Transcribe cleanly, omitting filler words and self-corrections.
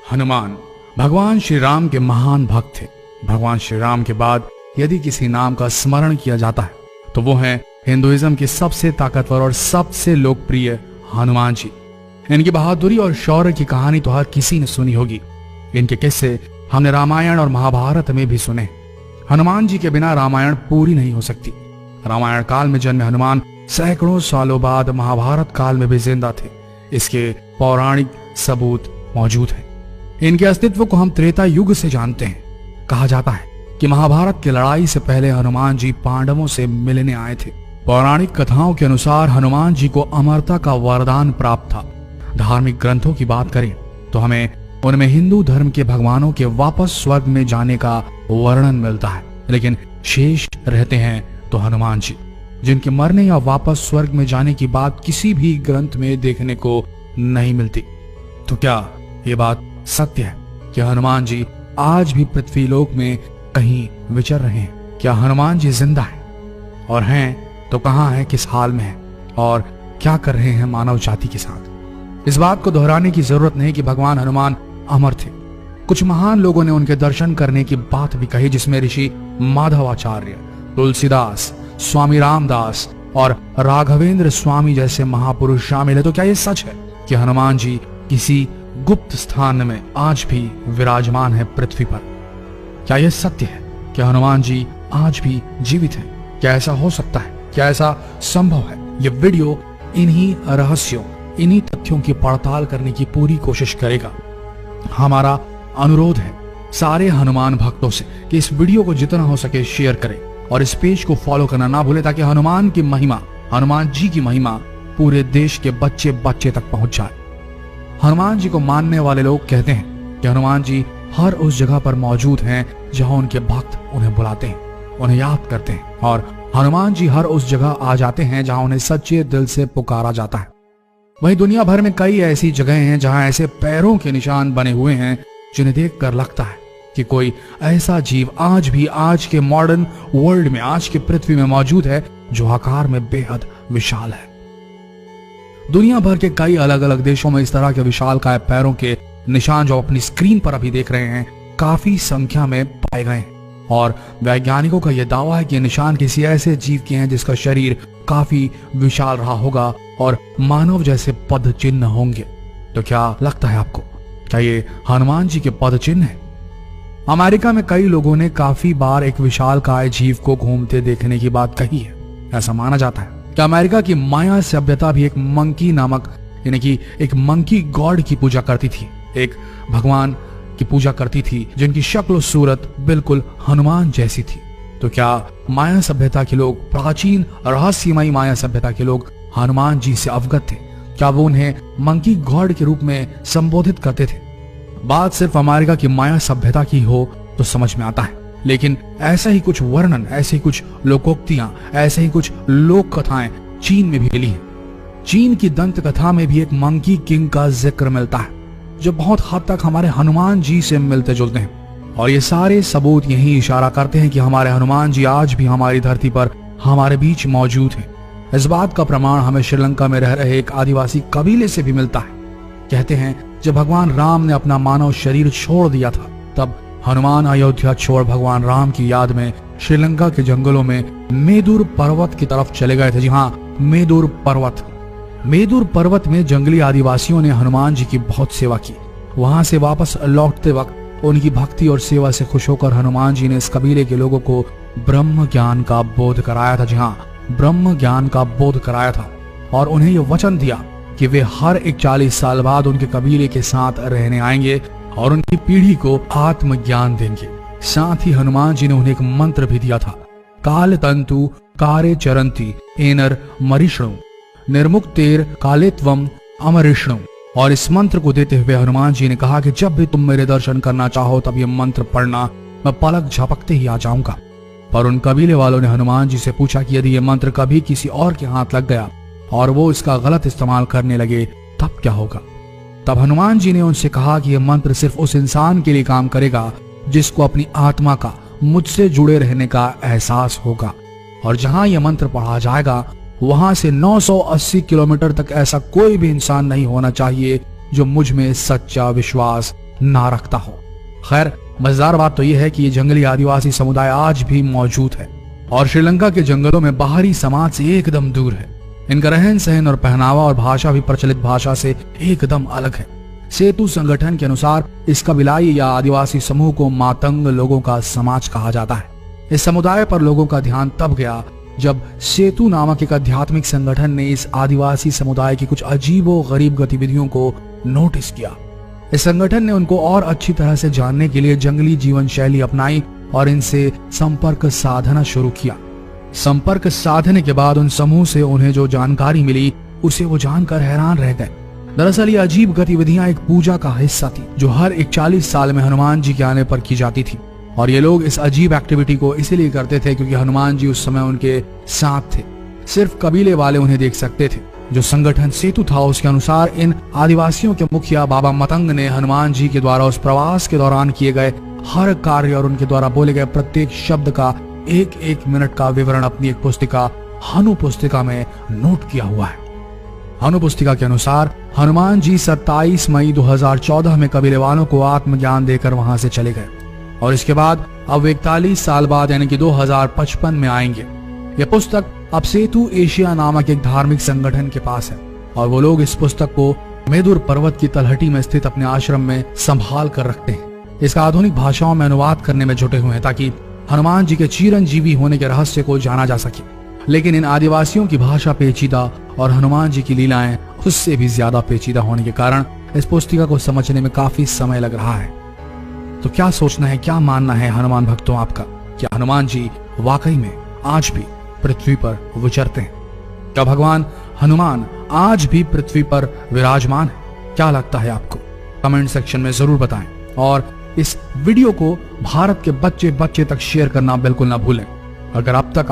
हनुमान भगवान श्री राम के महान भक्त थे। भगवान श्री राम के बाद यदि किसी नाम का स्मरण किया जाता है तो वो है हिंदुइज्म के सबसे ताकतवर और सबसे लोकप्रिय हनुमान जी। इनकी बहादुरी और शौर्य की कहानी तो हर किसी ने सुनी होगी। इनके किस्से हमने रामायण और महाभारत में भी सुने। हनुमान जी के बिना रामायण पूरी नहीं हो सकती। रामायण काल में जन्मे हनुमान सैकड़ों सालों बाद महाभारत काल में भी जिंदा थे। इसके पौराणिक सबूत मौजूद हैं। इनके अस्तित्व को हम त्रेता युग से जानते हैं। कहा जाता है कि महाभारत की लड़ाई से पहले हनुमान जी पांडवों से मिलने आए थे। पौराणिक कथाओं के अनुसार हनुमान जी को अमरता का वरदान प्राप्त था। धार्मिक ग्रंथों की बात करें तो हमें उनमें हिंदू धर्म के भगवानों के वापस स्वर्ग में जाने का वर्णन मिलता है, लेकिन शेष रहते हैं तो हनुमान जी, जिनके मरने या वापस स्वर्ग में जाने की बात किसी भी ग्रंथ में देखने को नहीं मिलती। तो क्या ये बात सत्य है कि हनुमान जी आज भी पृथ्वीलोक में कहीं विचर रहे हैं? क्या हनुमान जी जिंदा हैं? और हैं तो कहां हैं, किस हाल में हैं और क्या कर रहे हैं मानव जाति के साथ? इस बात को दोहराने की जरूरत नहीं कि भगवान हनुमान अमर थे। कुछ महान लोगों ने उनके दर्शन करने की बात भी कही, जिसमें ऋषि माधवाचार्य, तुलसीदास, स्वामी रामदास और राघवेंद्र स्वामी जैसे महापुरुष शामिल है। तो क्या यह सच है कि हनुमान जी किसी गुप्त स्थान में आज भी विराजमान है पृथ्वी पर? क्या यह सत्य है कि हनुमान जी आज भी जीवित हैं? क्या ऐसा हो सकता है? क्या ऐसा संभव है? यह वीडियो इन्हीं रहस्यों, इन्हीं तथ्यों की पड़ताल करने की पूरी कोशिश करेगा। हमारा अनुरोध है सारे हनुमान भक्तों से कि इस वीडियो को जितना हो सके शेयर करें और इस पेज को फॉलो करना ना भूलें, ताकि हनुमान की महिमा, हनुमान जी की महिमा पूरे देश के बच्चे बच्चे तक पहुंच जाए। हनुमान जी को मानने वाले लोग कहते हैं कि हनुमान जी हर उस जगह पर मौजूद हैं जहां उनके भक्त उन्हें बुलाते हैं, उन्हें याद करते हैं, और हनुमान जी हर उस जगह आ जाते हैं जहां उन्हें सच्चे दिल से पुकारा जाता है। वहीं दुनिया भर में कई ऐसी जगहें हैं जहां ऐसे पैरों के निशान बने हुए हैं जिन्हें देखकर लगता है कि कोई ऐसा जीव आज भी आज के मॉडर्न वर्ल्ड में, आज की पृथ्वी में मौजूद है जो आकार में बेहद विशाल है। दुनिया भर के कई अलग अलग देशों में इस तरह के विशालकाय पैरों के निशान जो अपनी स्क्रीन पर अभी देख रहे हैं काफी संख्या में पाए गए हैं, और वैज्ञानिकों का यह दावा है कि ये निशान किसी ऐसे जीव के हैं जिसका शरीर काफी विशाल रहा होगा और मानव जैसे पद चिन्ह होंगे। तो क्या लगता है आपको, क्या ये हनुमान जी के पद चिन्ह हैं? अमेरिका में कई लोगों ने काफी बार एक विशालकाय जीव को घूमते देखने की बात कही है। ऐसा माना जाता है कि अमेरिका की माया सभ्यता भी एक मंकी नामक, यानी कि एक मंकी गॉड की पूजा करती थी, एक भगवान की पूजा करती थी जिनकी शक्ल और सूरत बिल्कुल हनुमान जैसी थी। तो क्या माया सभ्यता के लोग, प्राचीन रहस्यमयी माया सभ्यता के लोग हनुमान जी से अवगत थे? क्या वो उन्हें मंकी गॉड के रूप में संबोधित करते थे? बात सिर्फ अमेरिका की माया सभ्यता की हो तो समझ में आता है, लेकिन ऐसा ही कुछ वर्णन, ऐसे ही कुछ लोकोक्तियां, ऐसे ही कुछ लोक कथाएं चीन में भी मिली हैं। चीन की दंत कथा में भी एक मंकी किंग का जिक्र मिलता है जो बहुत हद तक हमारे हनुमान जी से मिलते जुलते हैं, और ये सारे सबूत यही इशारा करते हैं कि हमारे हनुमान जी आज भी हमारी धरती पर हमारे बीच मौजूद हैं। इस बात का प्रमाण हमें श्रीलंका में रह रहे एक आदिवासी कबीले से भी मिलता है। कहते हैं जब भगवान राम ने अपना मानव शरीर छोड़ दिया था, तब हनुमान अयोध्या छोड़ भगवान राम की याद में श्रीलंका के जंगलों में मेदुर पर्वत की तरफ चले गए थे। जी हाँ, मेदुर पर्वत। मेदुर पर्वत में जंगली आदिवासियों ने हनुमान जी की बहुत सेवा की। वहां से वापस लौटते वक्त उनकी भक्ति और सेवा से खुश होकर हनुमान जी ने इस कबीले के लोगों को ब्रह्म ज्ञान का बोध कराया था। जी हाँ, ब्रह्म ज्ञान का बोध कराया था, और उन्हें यह वचन दिया कि वे हर एक 40 साल बाद उनके कबीले के साथ रहने आएंगे और उनकी पीढ़ी को आत्मज्ञान देंगे। साथ ही हनुमान जी ने उन्हें एक मंत्र भी दिया था, काल तंतु कारे चरंती एनर मरिष्णु निर्मुक्तेर कालेत्वम अमरिष्णु। और इस मंत्र को देते हुए हनुमान जी ने कहा कि जब भी तुम मेरे दर्शन करना चाहो तब ये मंत्र पढ़ना, मैं पलक झपकते ही आ जाऊंगा। पर उन कबीले वालों ने हनुमान जी से पूछा कि यदि ये मंत्र कभी किसी और के हाथ लग गया और वो इसका गलत इस्तेमाल करने लगे तब क्या होगा? तब हनुमान जी ने उनसे कहा कि यह मंत्र सिर्फ उस इंसान के लिए काम करेगा जिसको अपनी आत्मा का, मुझसे जुड़े रहने का एहसास होगा, और जहां यह मंत्र पढ़ा जाएगा वहां से 980 किलोमीटर तक ऐसा कोई भी इंसान नहीं होना चाहिए जो मुझ में सच्चा विश्वास ना रखता हो। खैर, मजेदार बात तो यह है कि ये जंगली आदिवासी समुदाय आज भी मौजूद है और श्रीलंका के जंगलों में बाहरी समाज से एकदम दूर है। इनका रहन सहन और पहनावा और भाषा भी प्रचलित भाषा से एकदम अलग है। सेतु संगठन के अनुसार इस कबीलाई या आदिवासी समूह को मातंग लोगों का समाज कहा जाता है। इस समुदाय पर लोगों का ध्यान तब गया जब सेतु नामक एक आध्यात्मिक संगठन ने इस आदिवासी समुदाय की कुछ अजीबो गरीब गतिविधियों को नोटिस किया। इस संगठन ने उनको और अच्छी तरह से जानने के लिए जंगली जीवन शैली अपनाई और इनसे संपर्क साधना शुरू किया। संपर्क साधने के बाद उन समूह से उन्हें जो जानकारी मिली उसे वो जानकर हैरान रह गए। दरअसल ये अजीब गतिविधियां एक पूजा का हिस्सा थी जो हर 41 साल में हनुमान जी के आने पर की जाती थी। और ये लोग इस अजीब एक्टिविटी को इसीलिए करते थे क्योंकि हनुमान जी उस समय उनके साथ थे। सिर्फ कबीले वाले उन्हें देख सकते थे। जो संगठन सेतु था उसके अनुसार इन आदिवासियों के मुखिया बाबा मतंग ने हनुमान जी के द्वारा उस प्रवास के दौरान किए गए हर कार्य और उनके द्वारा बोले गए प्रत्येक शब्द का एक मिनट का विवरण अपनी एक पुस्तिका हनु पुस्तिका में नोट किया हुआ है। हनु पुस्तिका के अनुसार हनुमान जी 27 मई 2014 में कबीले वालों को आत्मज्ञान देकर वहां से चले गए और इसके बाद अब 41 साल बाद यानी कि 2055 में आएंगे। यह पुस्तक अब सेतु एशिया नामक एक धार्मिक संगठन के पास है और वो लोग इस पुस्तक को मेदुर पर्वत की तलहटी में स्थित अपने आश्रम में संभाल कर रखते हैं। इसका आधुनिक भाषाओं में अनुवाद करने में जुटे हुए हैं ताकि हनुमान जी के चिरंजीवी होने के रहस्य को जाना जा सके। लेकिन इन आदिवासियों की भाषा पेचीदा और हनुमान जी की लीलाएं उससे भी ज्यादा पेचीदा होने के कारण इस पुस्तिका को समझने में काफी समय लग रहा है। तो क्या सोचना है, क्या मानना है हनुमान भक्तों आपका? क्या हनुमान जी वाकई में आज भी पृथ्वी पर विचरते हैं? क्या भगवान हनुमान आज भी पृथ्वी पर विराजमान है? क्या लगता है आपको? कमेंट सेक्शन में जरूर बताएं और इस वीडियो को भारत के बच्चे बच्चे तक शेयर करना बिल्कुल ना भूलें। अगर अब तक